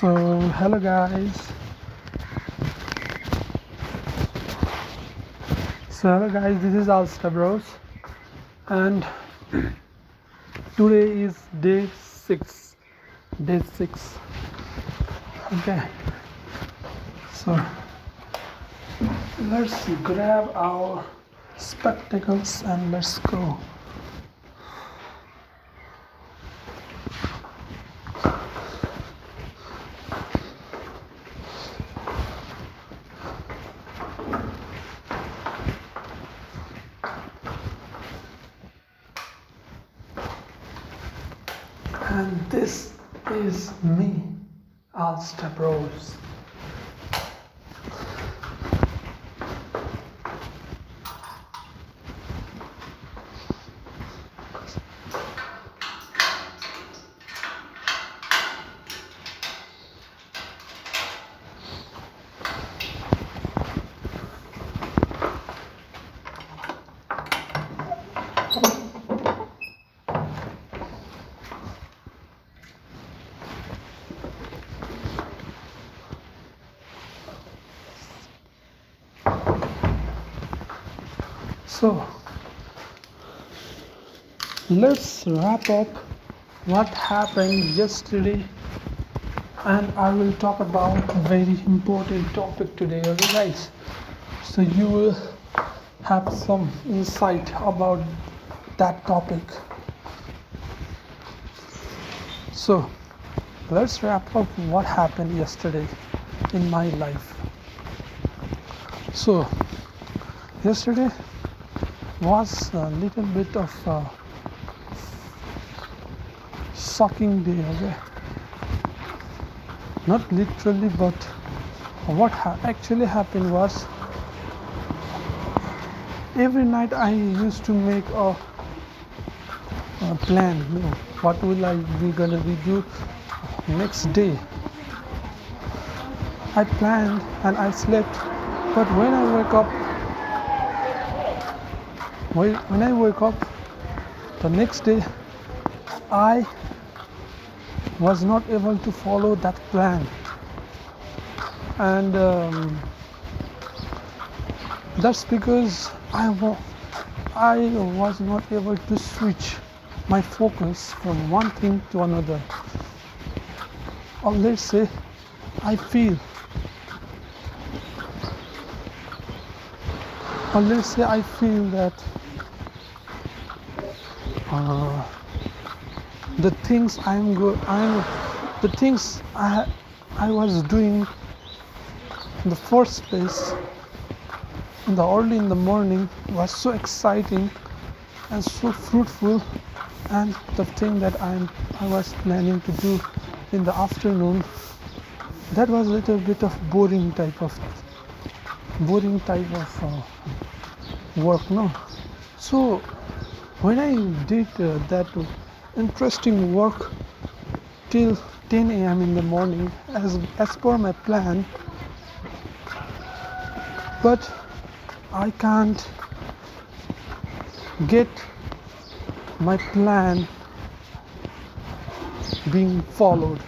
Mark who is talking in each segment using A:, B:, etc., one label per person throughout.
A: Hello guys. This is Alsta Bros, and today is day 6. Day 6. Okay. So let's grab our spectacles and let's go. And this is me, Alsta Bros. So let's wrap up what happened yesterday, and I will talk about a very important topic today, okay guys? So you will have some insight about that topic. So let's wrap up what happened yesterday in my life. So yesterday was a little bit of a shocking day, okay? Not literally, but what actually happened was, every night I used to make a plan. What will I be gonna do next day? I planned and I slept, but when I woke up the next day, I was not able to follow that plan, and that's because I was not able to switch my focus from one thing to another. Or let's say I feel that the things I was doing in the first place early in the morning was so exciting and so fruitful, and the thing that I was planning to do in the afternoon, that was a little bit of boring type of work, no? So when I did that interesting work till 10 a.m. in the morning as per my plan, but I can't get my plan being followed.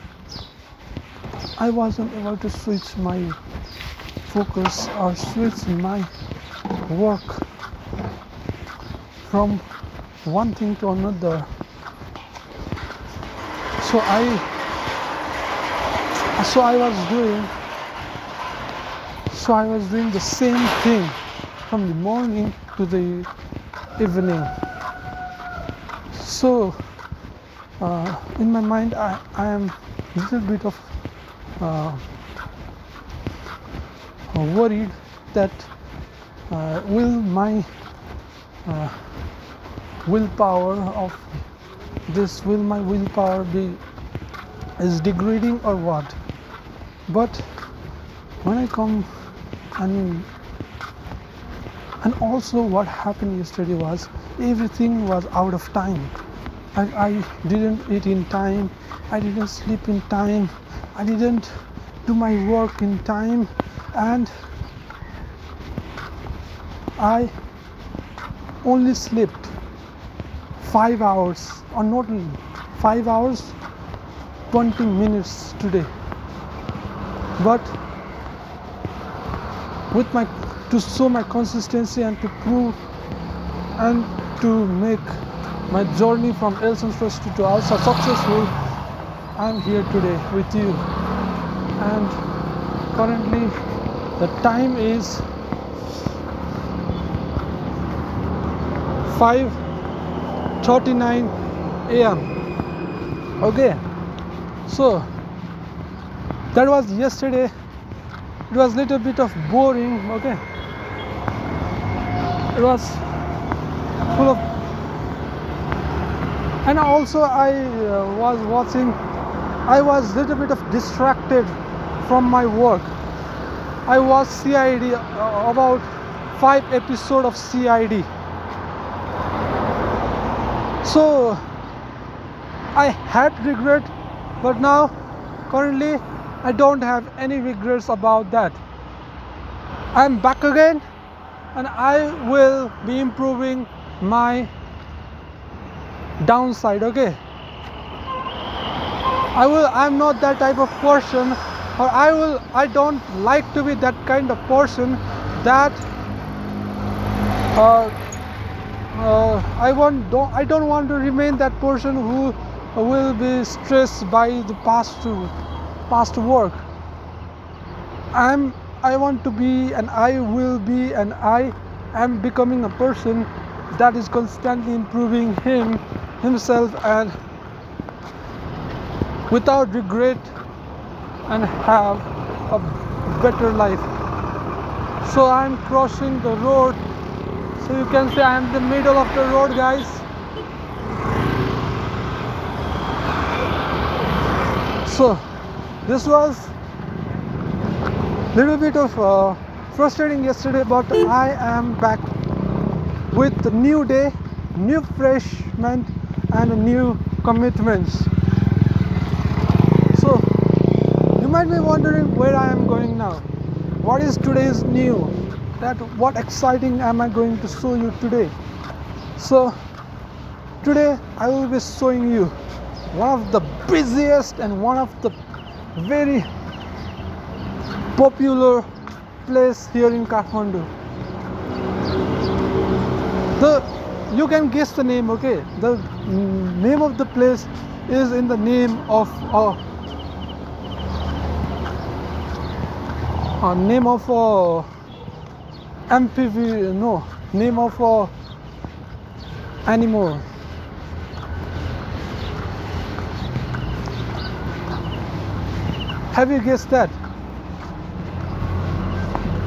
A: I wasn't able to switch my focus or switch my work from one thing to another. So I was doing the same thing from the morning to the evening. So in my mind I am a little bit of worried that will my willpower is degrading or what? But when I come and also what happened yesterday was, everything was out of time. I didn't eat in time, I didn't sleep in time, I didn't do my work in time, and I only slept 5 hours, or not 5 hours 20 minutes today. but with my to show my consistency and to prove and to make my journey from Ft.Alstha to Ft.Alstha successful, I'm here today with you. And currently the time is 5:39 a.m. Okay, so that was yesterday. It was little bit of boring. Okay, it was full of, and also I was little bit of distracted from my work. I was CID, about 5 episodes of CID. So I had regret, but now currently I don't have any regrets about that. I'm back again, and I will be improving my downside. Okay, I'm not that type of person, or I don't like to be that kind of person that I don't want to remain that person who will be stressed by the past work. I want to be, and I will be, and I am becoming a person that is constantly improving himself and without regret, and have a better life. So I'm crossing the road, so you can say I'm in the middle of the road, guys. So this was little bit of frustrating yesterday, but I am back with a new day, new freshman, and new commitments. So you might be wondering where I am going now. What is today's new? What exciting am I going to show you today? So today I will be showing you one of the busiest and one of the very popular place here in Kathmandu. You can guess the name. Okay, the name of the place is in the name of amphibian, no, name of animal. Have you guessed that?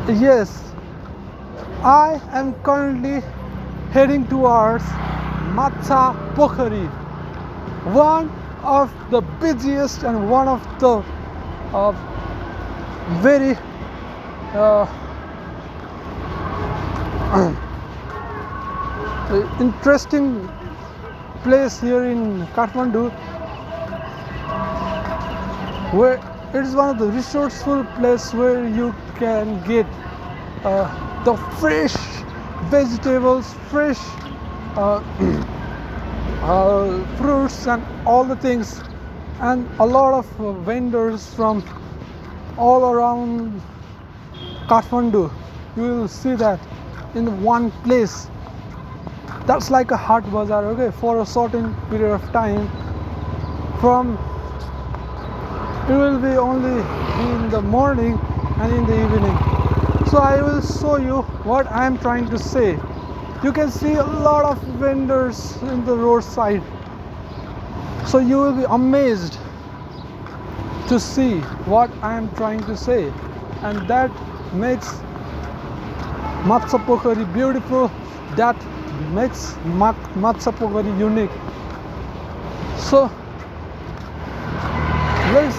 A: Yes, I am currently heading towards Matsa Pokhari, one of the busiest and one of the very interesting place here in Kathmandu, where it is one of the resourceful place where you can get the fresh vegetables, fresh fruits, and all the things, and a lot of vendors from all around Kathmandu. You will see that in one place. That's like a hot bazaar, okay, for a certain period of time. It will be only in the morning and in the evening. So I will show you what I am trying to say. You can see a lot of vendors in the roadside, so you will be amazed to see what I am trying to say, and that makes Matsa Pokhari beautiful, that makes Matsa Pokhari unique. So let's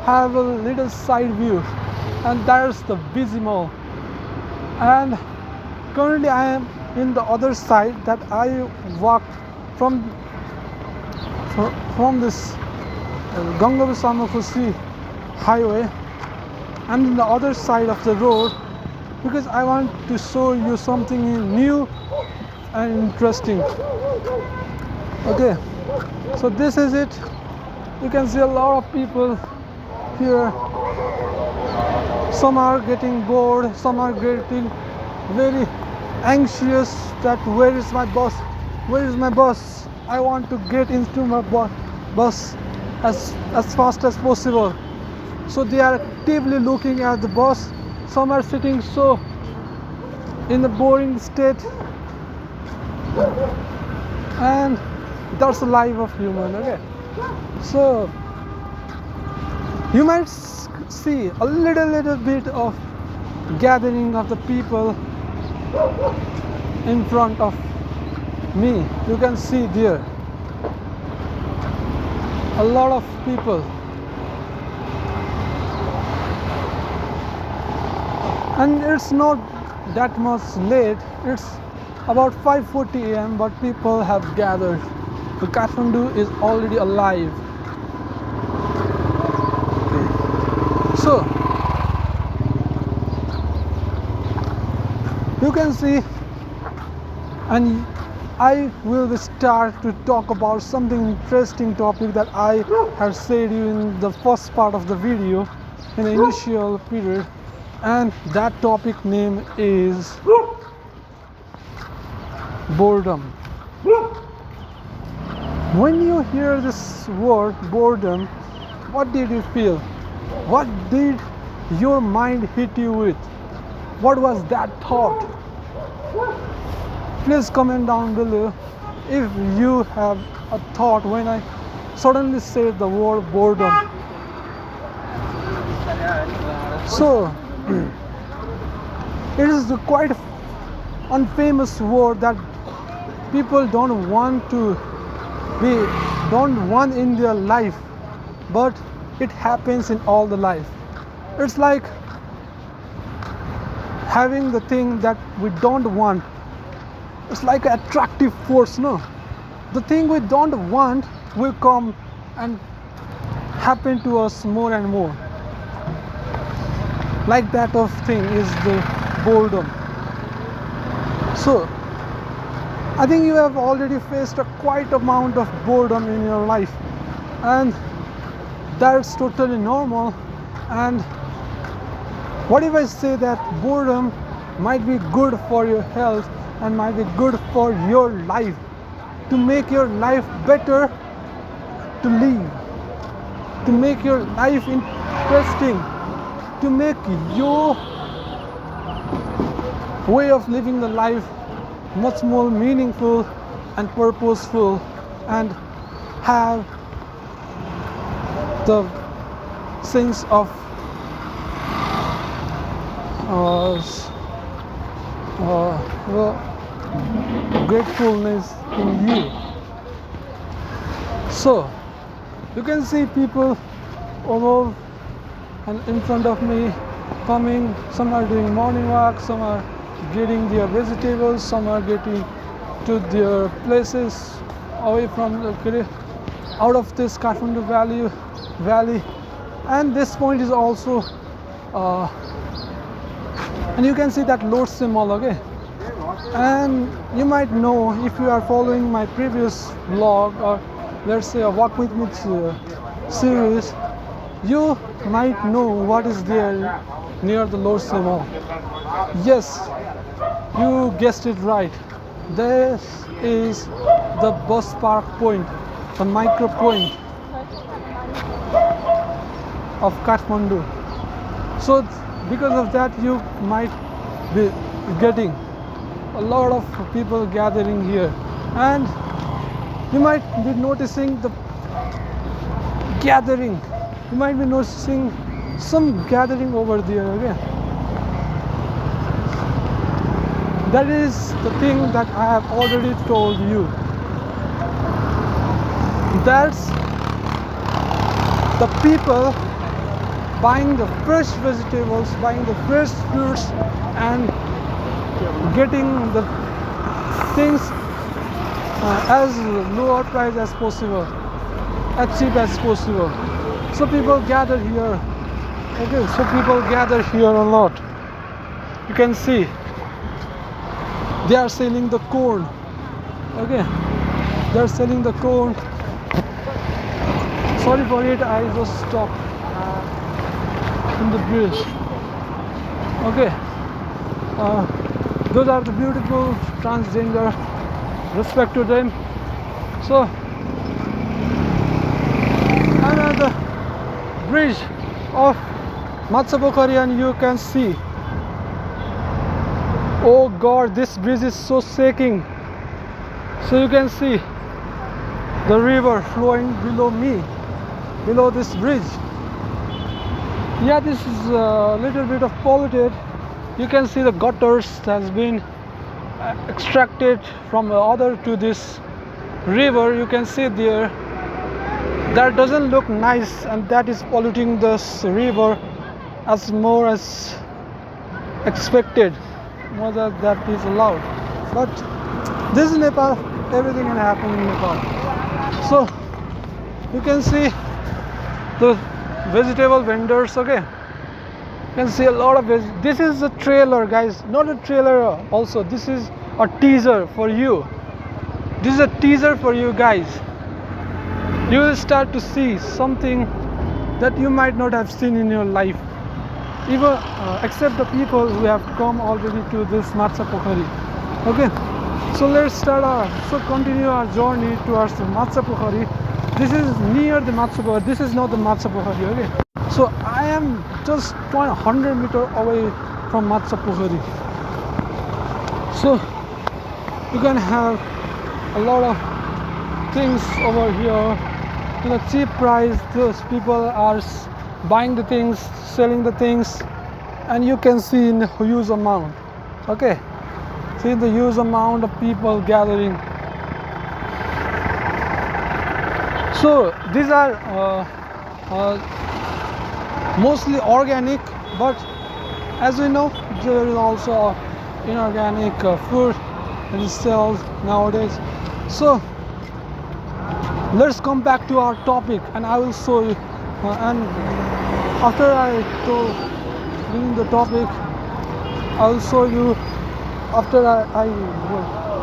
A: have a little side view, and there's the busy mall, and currently I am in the other side that I walked from this Gangavasamakhusi highway, and in the other side of the road, because I want to show you something new and interesting. Okay, so this is it. You can see a lot of people here Some are getting bored, some are getting very anxious that where is my bus, where is my bus, I want to get into my bus as fast as possible. So they are actively looking at the bus. Some are sitting so in a boring state, and that's the life of human. Okay, so you might see a little bit of gathering of the people in front of me. You can see there a lot of people, and it's not that much late. It's about 5:40 a.m. but people have gathered. The Kathmandu is already alive. So you can see, and I will start to talk about something interesting topic that I have said you in the first part of the video, in the initial period, and that topic name is boredom. When you hear this word boredom, what did you feel? What did your mind hit you with? What was that thought? Please comment down below if you have a thought when I suddenly said the word boredom. So it is the quite unfamous word that people don't want in their life, but it happens in all the life. It's like having the thing that we don't want. It's like an attractive force, no? The thing we don't want will come and happen to us more and more. Like that of thing is the boredom. So I think you have already faced a quite amount of boredom in your life, and that's totally normal. And what if I say that boredom might be good for your health and might be good for your life, to make your life better to live, to make your life interesting, to make your way of living the life much more meaningful and purposeful, and have the sense of gratefulness in you. So you can see people above and in front of me coming. Some are doing morning walk, some are getting their vegetables, some are getting to their places away from the out of this Kathmandu valley. And this point is also and you can see that Lord symbol. Okay, and you might know, if you are following my previous vlog, or let's say a walk with me series, you might know what is there near the Lord symbol. Yes, you guessed it right. This is the bus park point, the micro point of Kathmandu. So because of that, you might be getting a lot of people gathering here, and you might be noticing the gathering. You might be noticing some gathering over there. Okay, that is the thing that I have already told you. That's the people buying the fresh vegetables, buying the fresh fruits, and getting the things as lower price as possible, as cheap as possible. So people gather here. Okay, so people gather here a lot. You can see they are selling the corn. Okay, they are selling the corn. Sorry for it, I just stopped in the bridge. Okay, those are the beautiful transgender. Respect to them. So another bridge of Matsapokhari, and you can see, oh god, this bridge is so shaking. So you can see the river flowing below me, below this bridge. Yeah, this is a little bit of polluted. You can see the gutters has been extracted from the other to this river. You can see there, that doesn't look nice, and that is polluting this river as more as expected, more than that is allowed. But this is Nepal, everything can happen in Nepal. So you can see the vegetable vendors. Okay, you can see a lot of this is a trailer, guys, not a trailer. Also, this is a teaser for you. This is a teaser for you guys. You will start to see something that you might not have seen in your life, even except the people who have come already to this Matsapokhari. Okay, so let's continue our journey towards the Matsapokhari. This is near the Matsapokhari. This is not the Matsapokhari. Okay, so I am just 100 meters away from Matsapokhari. So you can have a lot of things over here in a cheap price. Those people are buying the things, selling the things, and you can see in the huge amount. Okay, see the huge amount of people gathering. So these are mostly organic, but as we know, there is also inorganic food that is sold nowadays. So let's come back to our topic, and I will show you. And after I go in the topic, I will show you after I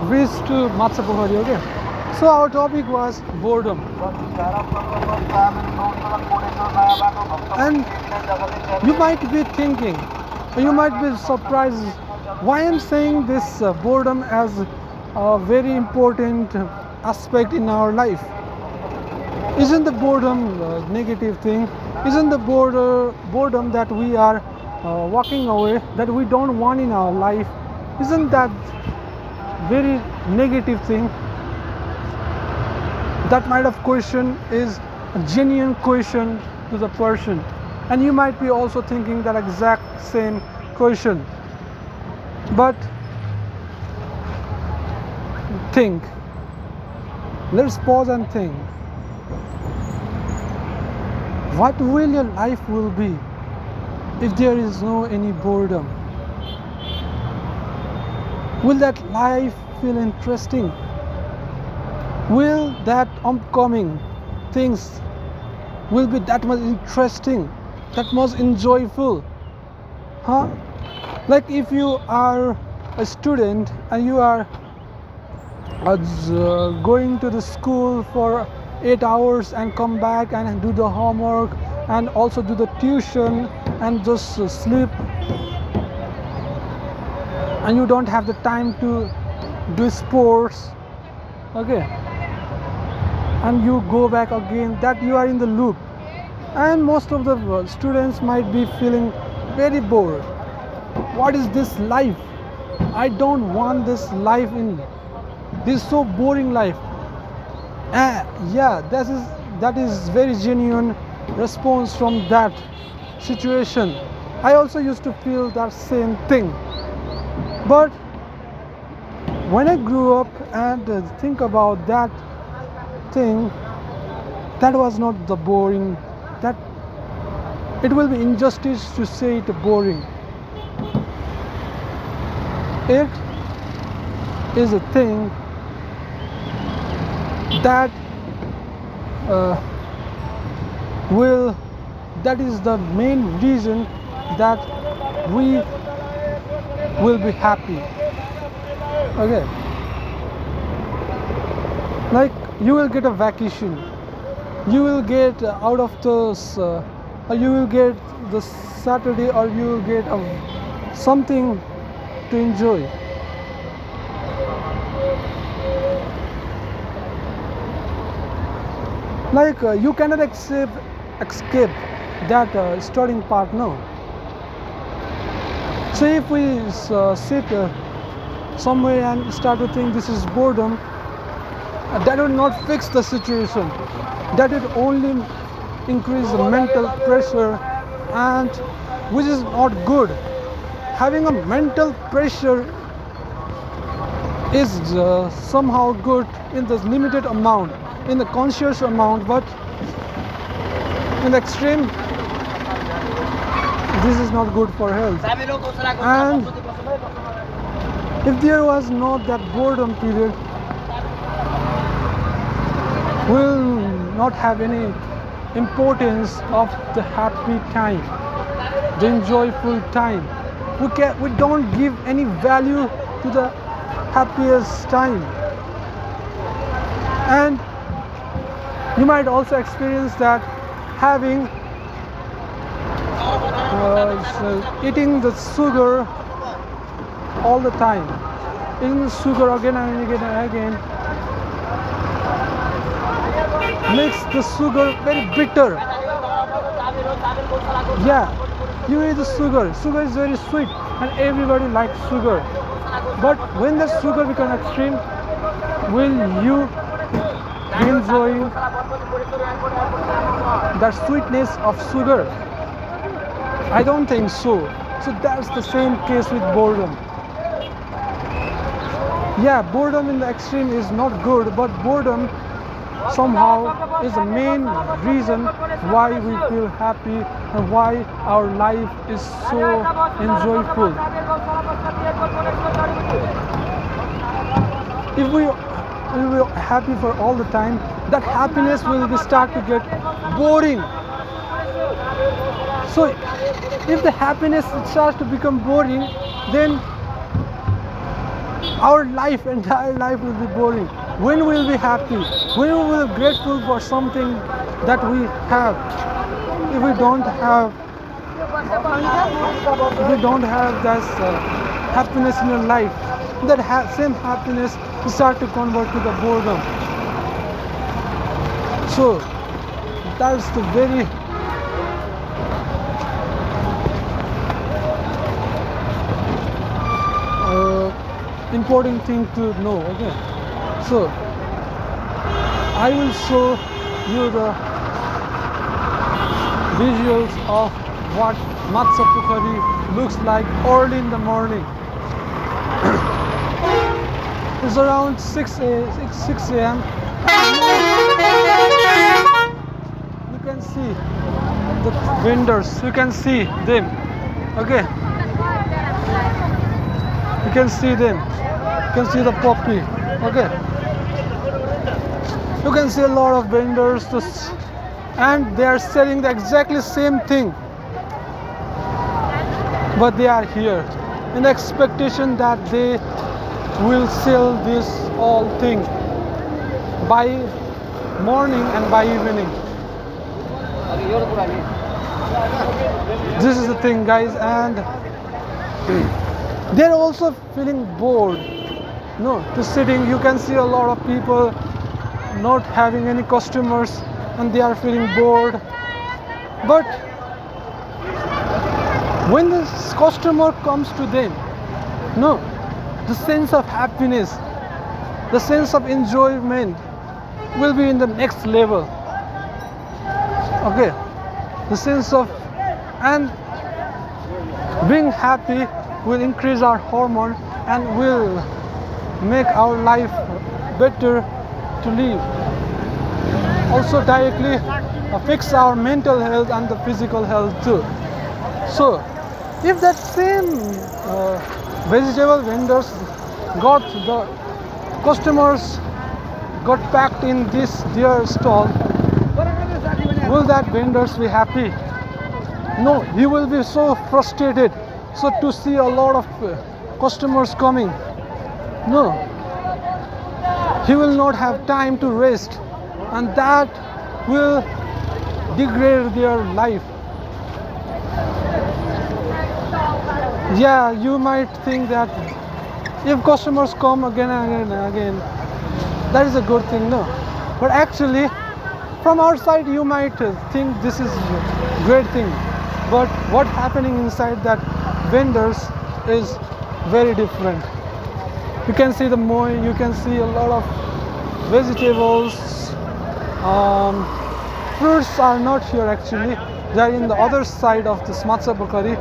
A: reach to Matsapokhari. Okay. So our topic was boredom, and you might be thinking, you might be surprised why I'm saying this boredom as a very important aspect in our life. Isn't the boredom a negative thing? Isn't the boredom that we are walking away, that we don't want in our life, isn't that very negative thing? That kind of question is a genuine question to the person, and you might be also thinking that exact same question. But think, let's pause and think. What will your life will be if there is no any boredom? Will that life feel interesting? Will that upcoming things will be that much interesting, that much enjoyable? Huh? Like if you are a student and you are going to the school for 8 hours and come back and do the homework and also do the tuition and just sleep, and you don't have the time to do sports. Okay, and you go back again, that you are in the loop, and most of the students might be feeling very bored. What is this life? I don't want this life in this so boring life. Yeah, that is very genuine response from that situation. I also used to feel that same thing, but when I grew up and think about that thing, that was not the boring. That it will be injustice to say it boring. It is a thing that that is the main reason that we will be happy. Okay, like you will get a vacation, you will get out of those you will get the Saturday, or you will get a something to enjoy. Like you cannot escape that starting part, no. So if we sit somewhere and start to think this is boredom, that would not fix the situation. That would only increase the mental pressure, and which is not good. Having a mental pressure is somehow good in the limited amount, in the conscious amount, but in the extreme, this is not good for health. And if there was not that boredom period, we'll not have any importance of the happy time, the enjoyable time. We don't give any value to the happiest time. And you might also experience that having eating the sugar all the time, eating the sugar again and again and again, makes the sugar very bitter. Yeah, you eat the sugar. Sugar is very sweet and everybody likes sugar. But when the sugar becomes extreme, will you be enjoying the sweetness of sugar? I don't think so. So that's the same case with boredom. Yeah, boredom in the extreme is not good, but boredom somehow is the main reason why we feel happy and why our life is so enjoyable. If we will be happy for all the time, that happiness will start to get boring. So if the happiness starts to become boring, then our entire life will be boring. When we will be happy? When we will be grateful for something that we have? If we don't have that happiness in your life, that same happiness will start to convert to the boredom. So that's the very important thing to know. Okay, so I will show you the visuals of what Matsya Pukhari looks like early in the morning. It's around 6 a.m. You can see the vendors, you can see them. Okay, you can see them, you can see the poppy. Okay, you can see a lot of vendors, and they are selling the exactly same thing, but they are here in the expectation that they will sell this all thing by morning and by evening. This is the thing, guys, and they're also feeling bored. No, just sitting, you can see a lot of people not having any customers and they are feeling bored. But when the customer comes to them, no, the sense of happiness, the sense of enjoyment will be in the next level. Okay, the sense of, and being happy will increase our hormone and will make our life better to live. Also directly affects our mental health and the physical health too. So if that same vegetable vendors got the customers got packed in their stall, will that vendors be happy? No, he will be so frustrated. So to see a lot of customers coming, no, he will not have time to rest, and that will degrade their life. Yeah, you might think that if customers come again and again and again, that is a good thing, no? But actually, from outside, you might think this is a great thing. But what happening inside that vendors is very different. You can see the moi, you can see a lot of vegetables. Um, Fruits are not here actually. They are in the other side of this matcha bakari.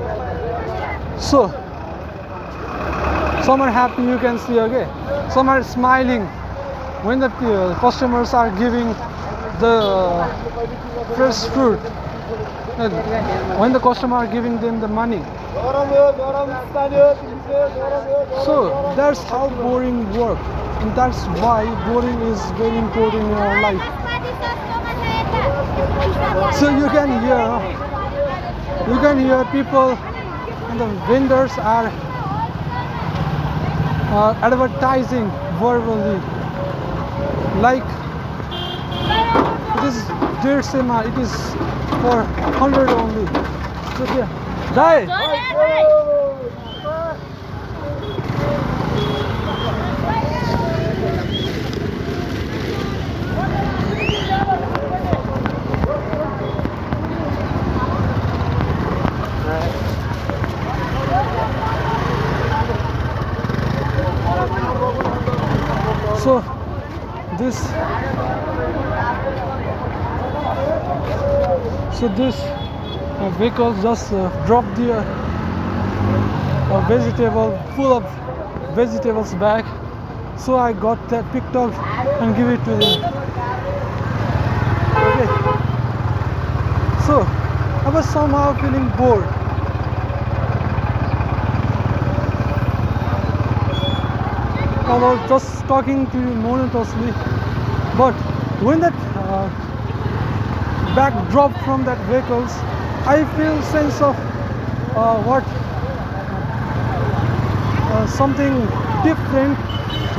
A: So some are happy, you can see, okay. Some are smiling when the customers are giving the fresh fruit. When the customer are giving them the money. So that's how boring work, and that's why boring is very important in our life. So you can hear people and the vendors are advertising verbally, like it is 150, it is for 100 only. So yeah, die. So this vehicle just dropped the vegetable full of vegetables back. So I got that picked up and give it to them. Okay. So I was somehow feeling bored. I was just talking to you monotonously, but when that back dropped from that vehicles, I feel sense of something different.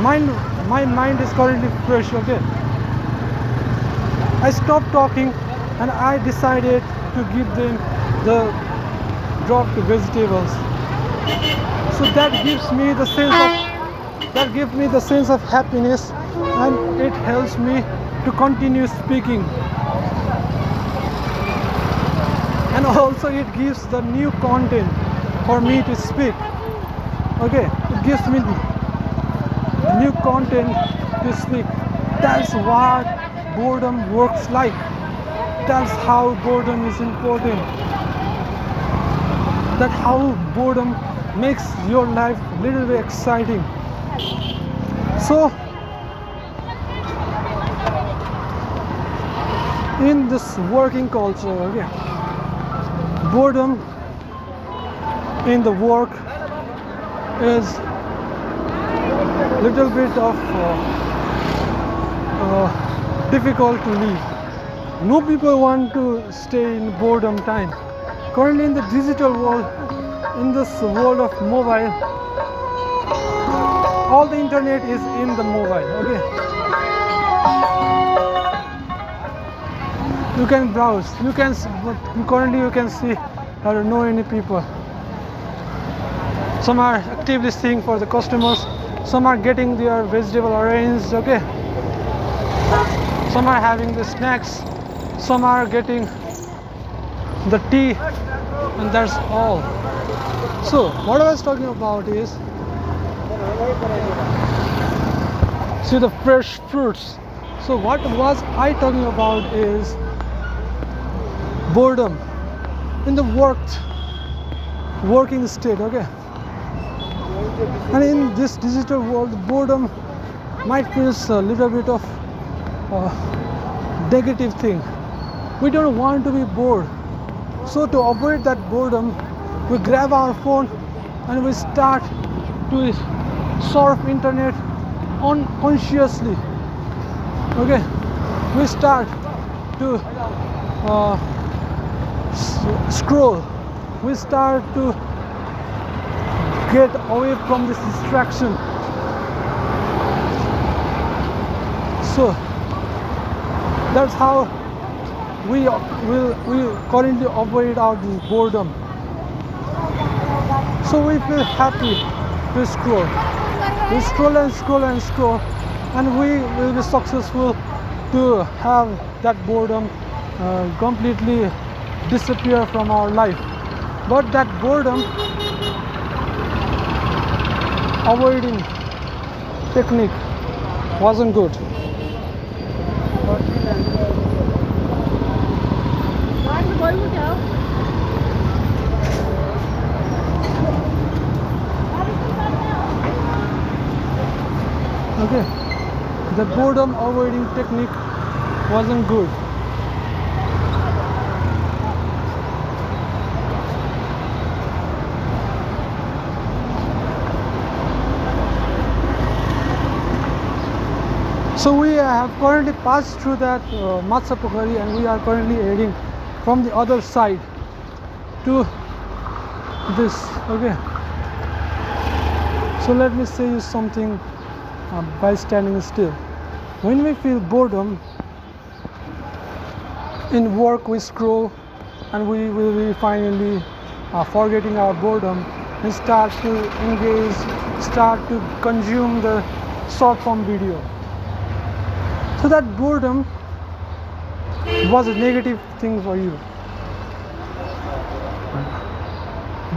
A: My mind is currently fresh. Okay, I stopped talking and I decided to give them the dropped vegetables. So that gives me the sense of happiness, and it helps me to continue speaking. And also it gives the new content for me to speak. Okay, it gives me new content to speak. That's what boredom works like. That's how boredom is important. That's how boredom makes your life a little bit exciting. So in this working culture, okay, boredom in the work is little bit of difficult to live. No people want to stay in boredom time. Currently in the digital world, in this world of mobile, all the internet is in the mobile. Okay, you can browse, but currently you can see there are no any people. Some are actively seeing for the customers, some are getting their vegetable arranged. Okay, some are having the snacks, some are getting the tea, and that's all. So what I was talking about is, see the fresh fruits. So what was I talking about is boredom in the working state. Okay, and in this digital world, boredom might feel a little bit of negative thing. We don't want to be bored. So to avoid that boredom, we grab our phone and we start to surf internet unconsciously. Okay, we start to scroll. We start to get away from this distraction. So that's how we currently avoid our boredom. So we feel happy to scroll. We scroll and scroll and scroll, and we will be successful to have that boredom completely disappear from our life. But that boredom avoiding technique wasn't good. Okay, the boredom avoiding technique wasn't good. So we have currently passed through that Matsa Pokhari, and we are currently heading from the other side to this. Okay, so let me say you something by standing still. When we feel boredom in work, we scroll, and we will be finally forgetting our boredom and start to engage, start to consume the short form video. So that boredom was a negative thing for you.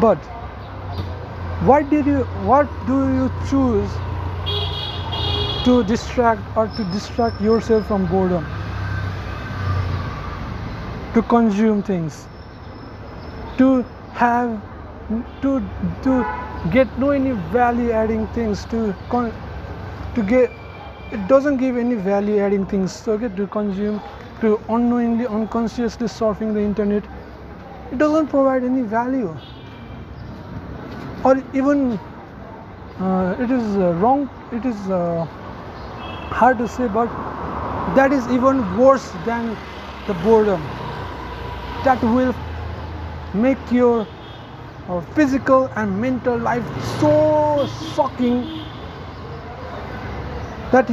A: But what do you choose to distract yourself from boredom? To consume things, to get no any value adding things, to get, it doesn't give any value adding things. Okay, to consume, to unknowingly, unconsciously surfing the internet, it doesn't provide any value. Or even it is wrong, it is hard to say, but that is even worse than the boredom. That will make your physical and mental life so shocking that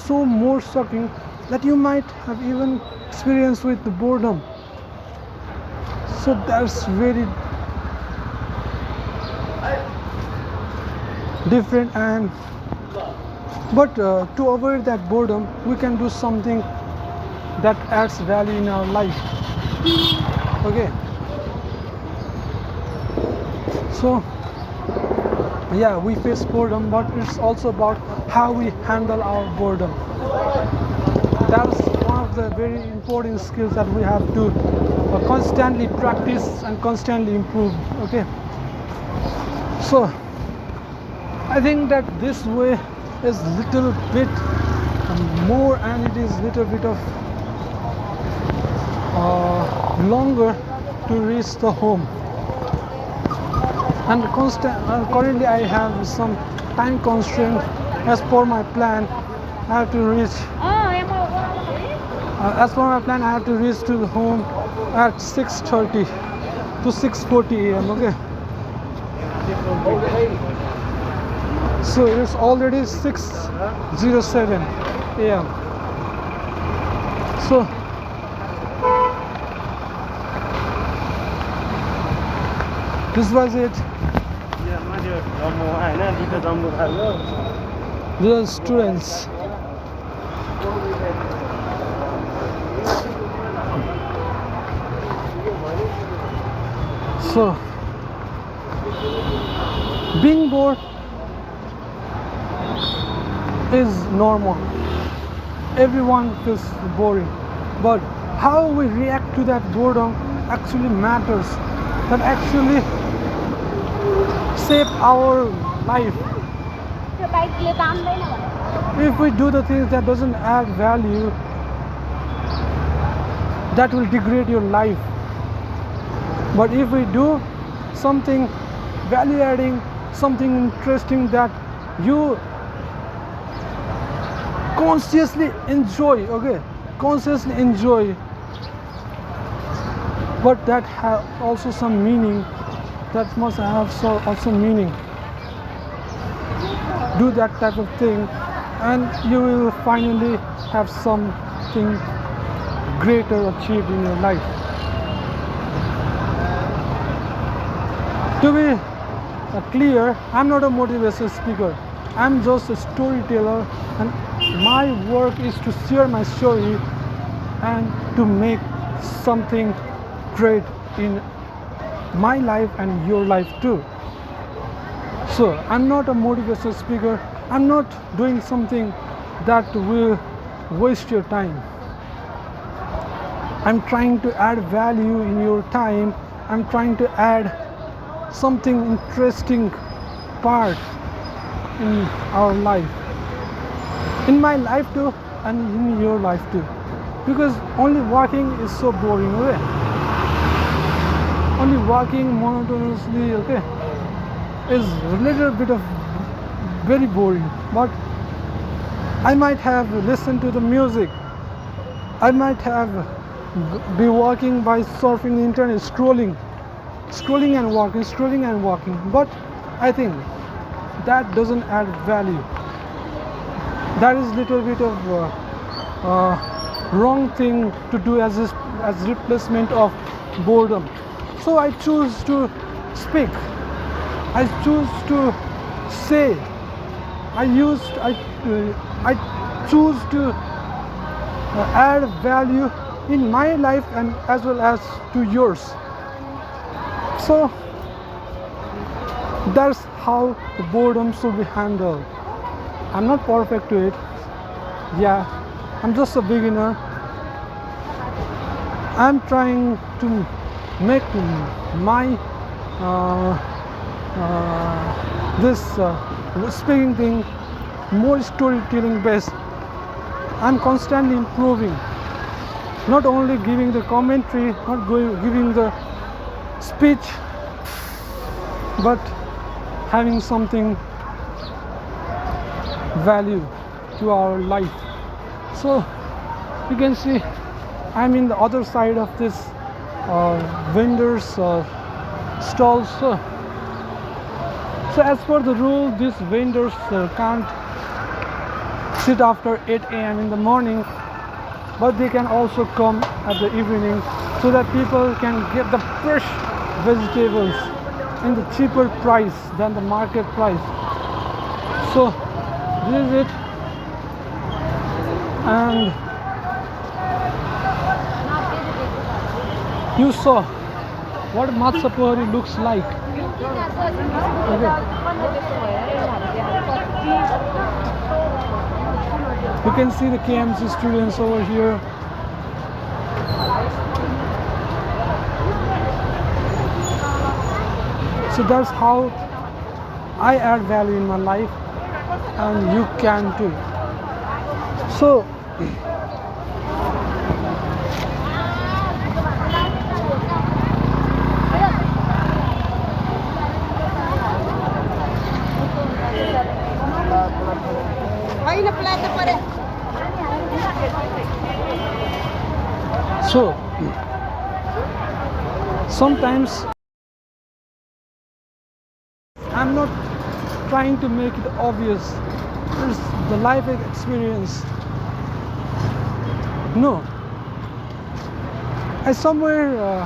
A: more shocking that you might have even experienced with the boredom. So that's very different. And but to avoid that boredom, we can do something that adds value in our life. Okay, so yeah, we face boredom, but it's also about how we handle our boredom. That's one of the very important skills that we have to constantly practice and constantly improve. Okay, so I think that this way is little bit more, and it is little bit of longer to reach the home. And currently I have some time constraint. As per my plan, I have to reach. As per my plan, I have to reach to the home at 6:30 to 6:40 a.m. Okay. So it's already 6:07 a.m. So this was it. The students. So being bored is normal. Everyone feels boring, but how we react to that boredom actually matters. That actually shape our life. If we do the things that doesn't add value, that will degrade your life. But if we do something value adding, something interesting that you consciously enjoy, okay, consciously enjoy, but that have also some meaning, that must have also meaning. Do that type of thing, and you will finally have something greater achieved in your life. To be clear, I'm not a motivational speaker. I'm just a storyteller, and my work is to share my story and to make something great in my life and your life too. So I'm not a motivational speaker. I'm not doing something that will waste your time. I'm trying to add value in your time. I'm trying to add something interesting part in our life, in my life too, and in your life too. Because only walking is so boring, okay? Only walking monotonously, okay, is a little bit of very boring. But I might have listened to the music. I might have be walking by surfing the internet, scrolling and walking. But I think that doesn't add value. That is little bit of wrong thing to do as replacement of boredom. So I choose to speak. I choose to say. I choose to add value in my life and as well as to yours. So that's how the boredom should be handled. I'm not perfect to it. Yeah, I'm just a beginner. I'm trying to make my this speaking thing more storytelling based. I'm constantly improving, not only giving the commentary, not giving the speech, but having something value to our life. So you can see I'm in the other side of this vendors stalls. So as per the rule, these vendors can't sit after 8 a.m. in the morning, but they can also come at the evening so that people can get the fresh vegetables in the cheaper price than the market price. So this is it, and you saw what Matsapuri looks like. Okay. You can see the KMC students over here. So that's how I add value in my life, and you can too. So sometimes I'm not trying to make it obvious. It's the life experience. No, I somewhere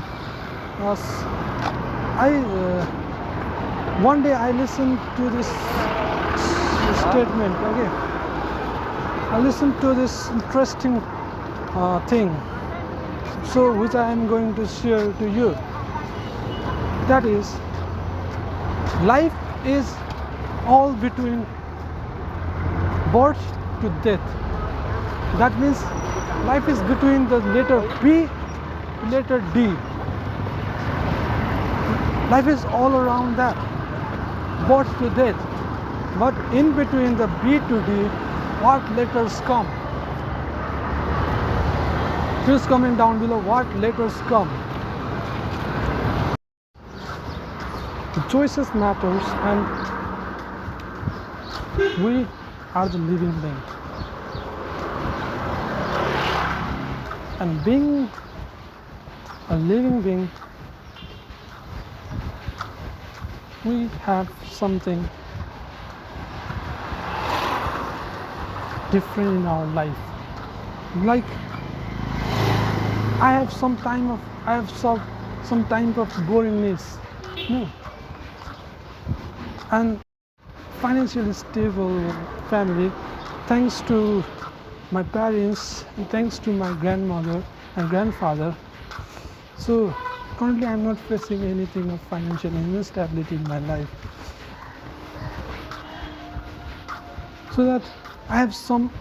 A: one day I listened to this statement. Okay, I listened to this interesting thing, so which I am going to share to you. That is, life is all between birth to death. That means life is between the letter B to letter D. Life is all around that, birth to death. But in between the B to D, what letters come? Please comment down below what letters come. The choices matters, and we are the living being. And being a living being, we have something different in our life. Like I have some time of boringness. No. and financially stable family, thanks to my parents and thanks to my grandmother and grandfather. So currently I'm not facing anything of financial instability in my life, so that I have some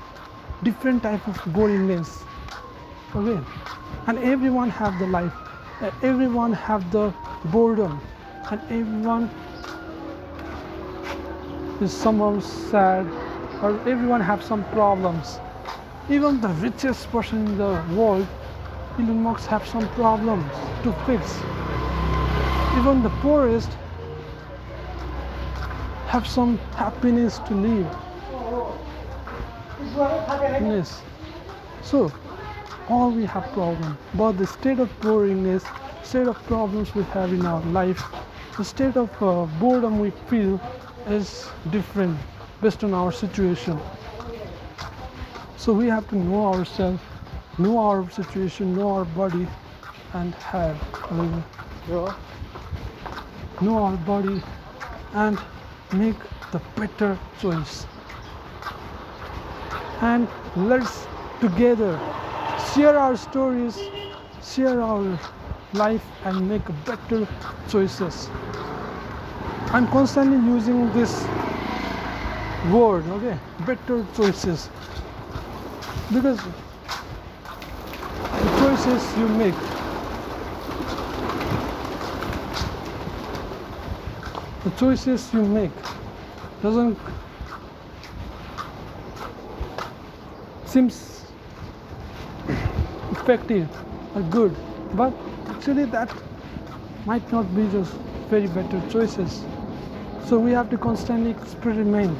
A: different type of boringness. Okay, and everyone have the life, everyone have the boredom, and everyone is somehow sad, or everyone have some problems. Even the richest person in the world, Elon Musk, have some problems to fix. Even the poorest have some happiness to live. Yes. So all we have problem, but the state of boringness, state of problems we have in our life, the state of boredom we feel is different based on our situation. So we have to know ourselves, know our situation, know our body, and have know our body and make the better choice. And let's together share our stories, share our life, and make better choices. I'm constantly using this word, okay, better choices, because the choices you make, the choices you make doesn't seems effective or good, but actually that might not be just very better choices. So we have to constantly experiment.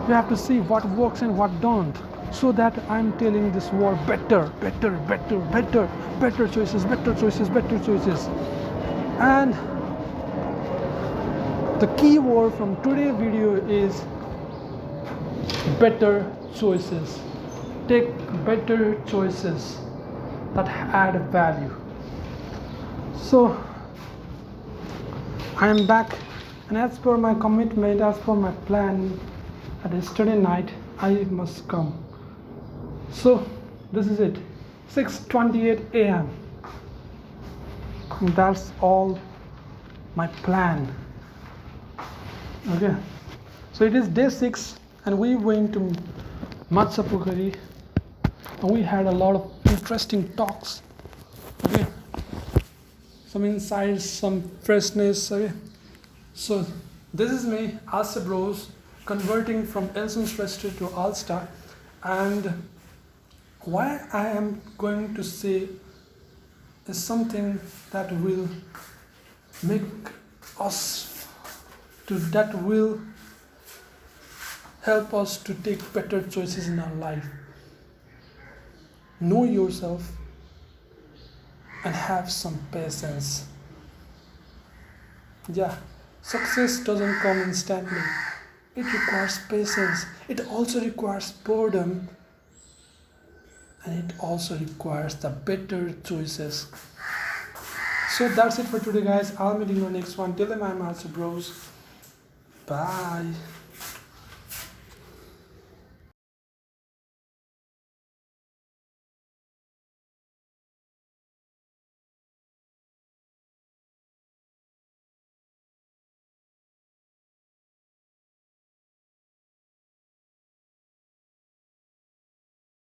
A: We have to see what works and what don't, so that I'm telling this word better, better, better, better, better choices, better choices, better choices. And the key word from today's video is better choices. Take better choices that add value. So I am back, and as per my commitment, as per my plan, at yesterday night I must come. So this is it, 6:28 a.m. That's all my plan. Okay, so it is day 6 and we went to Matsapukari and we had a lot of interesting talks. Okay, some insights, some freshness. Okay, so this is me, Ft.Alstha bros, converting from Ft.Alstha, and why I am going to say is something that will make us that will help us to take better choices in our life. Know yourself and have some patience. Yeah, success doesn't come instantly. It requires patience. It also requires boredom. And it also requires the better choices. So that's it for today, guys. I'll meet you in the next one. Till then, I'm Ft.Alstha bros. Bye.